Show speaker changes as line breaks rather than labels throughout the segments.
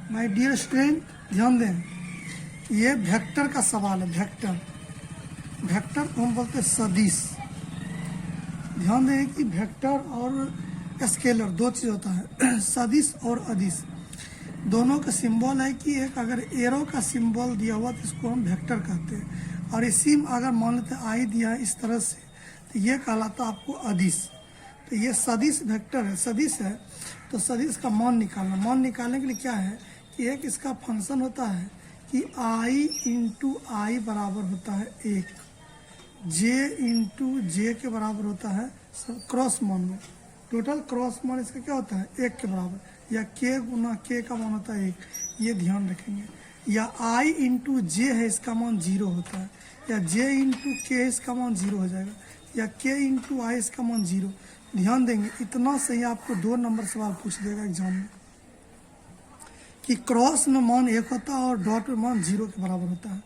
My dear student, ध्यान दें, ये वेक्टर का सवाल है। वेक्टर को हम बोलते हैं सदिश। ध्यान दें कि वेक्टर और स्केलर दो चीज होता है, सदिश और अदिश। दोनों का सिंबल है कि एक अगर एरो का सिंबल दिया हुआ तो इसको हम वेक्टर कहते हैं, और इसी में अगर मान लेते आई दिया है इस तरह से तो ये कहलाता है आपको अदिश। तो ये सदिश वेक्टर है, सदिश है। तो सदिश का मान निकालना, मान निकालने के लिए क्या है कि एक इसका फंक्शन होता है कि आई इंटू आई बराबर होता है एक, जे इंटू जे के बराबर होता है क्रॉस मान में, टोटल क्रॉस मान इसका क्या होता है एक के बराबर, या के गुना के का मान होता है एक, ये ध्यान रखेंगे। या आई इंटू जे है इसका मान 0 होता है, या जे इंटू के इसका मान 0 हो जाएगा, या के इंटू आई इसका मान 0। ध्यान देंगे, इतना सही आपको 2 नंबर सवाल पूछ देगा एग्जाम में कि क्रॉस में मान 1 होता है और डॉट में मान 0 के बराबर होता है।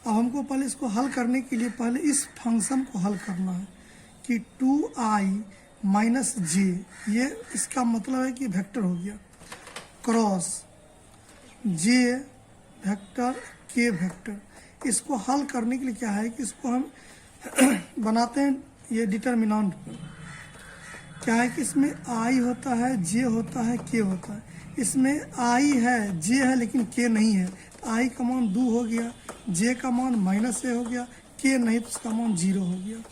अब हमको पहले इसको हल करने के लिए पहले इस फंक्शन को हल करना है कि 2i माइनस जे, ये इसका मतलब है कि वेक्टर हो गया, क्रॉस जे वेक्टर के वेक्टर। इसको हल करने के लिए क्या है कि इसको हम बनाते हैं ये डिटर्मिनेंट पर। क्या है कि इसमें आई होता है, जे होता है, के होता है। इसमें आई है, जे है, लेकिन के नहीं है, तो आई का मान 2 हो गया, जे का मान -a हो गया, के नहीं तो उसका मान 0 हो गया।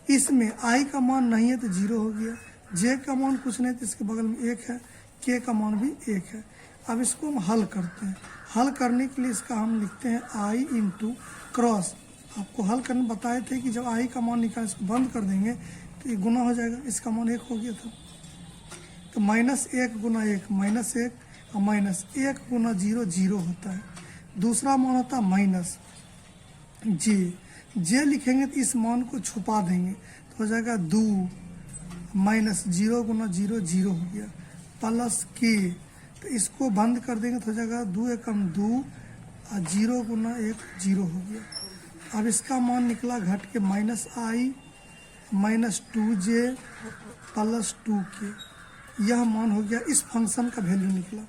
इसमें आई का मान नहीं है तो 0 हो गया, जे का मान कुछ नहीं तो इसके बगल में 1 है, के का मान भी 1 है। अब इसको हम हल करते हैं। हल करने के लिए इसका हम लिखते हैं आई इंटू क्रॉस। आपको हल करने बताए थे कि जब आई का मान निकाल इसको बंद कर देंगे तो ये गुना हो जाएगा, इसका मान 1 हो गया था, तो -1 गुना 1 -1 और -1 गुना 0 0 होता है। दूसरा मान होता है माइनस जे लिखेंगे तो इस मान को छुपा देंगे तो हो जाएगा 2 -0 गुना 0 0 हो गया, प्लस के, तो इसको बंद कर देंगे तो हो जाएगा 2 एकम 2 और 0 गुना 1 0 हो गया। अब इसका मान निकला घट के -i -2j प्लस 2k, यह मान हो गया, इस फंक्शन का वैल्यू निकला।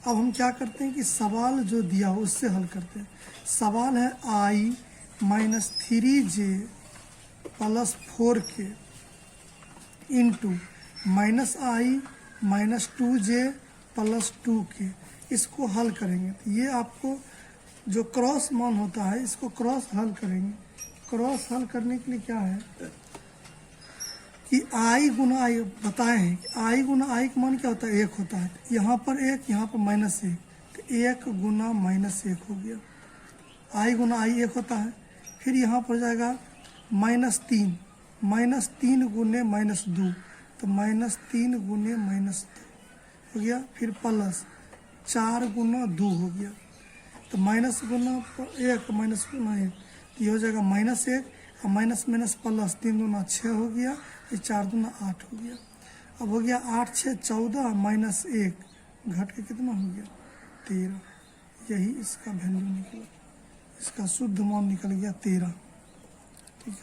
अब हम क्या करते हैं कि सवाल जो दिया हो उससे हल करते हैं। सवाल है i -3j plus 4k into -i -2j plus 2k। इसको हल करेंगे तो ये आपको जो क्रॉस मान होता है इसको क्रॉस हल करेंगे। क्रॉस हल करने के लिए क्या है कि आई गुना आई बताए हैं कि आई गुना आई का मान क्या होता है 1 होता है, यहाँ पर 1 यहाँ पर -1, तो 1 गुना -1 हो गया। आई गुना आई 1 होता है, फिर यहाँ पर जाएगा -3 गुने -2, तो -3 गुने -2 हो गया, फिर प्लस 4 गुना 2 हो गया, तो माइनस गुना 1 माइनस गुना 1, ये हो जाएगा -1 और माइनस माइनस प्लस 3 गुना 6 हो गया, ये 4 गुना 8 हो गया। अब हो गया 8 6 14 -1 घट के कितना हो गया 13, यही इसका वैल्यू निकला, इसका शुद्ध मान निकल गया 13। ठीक है।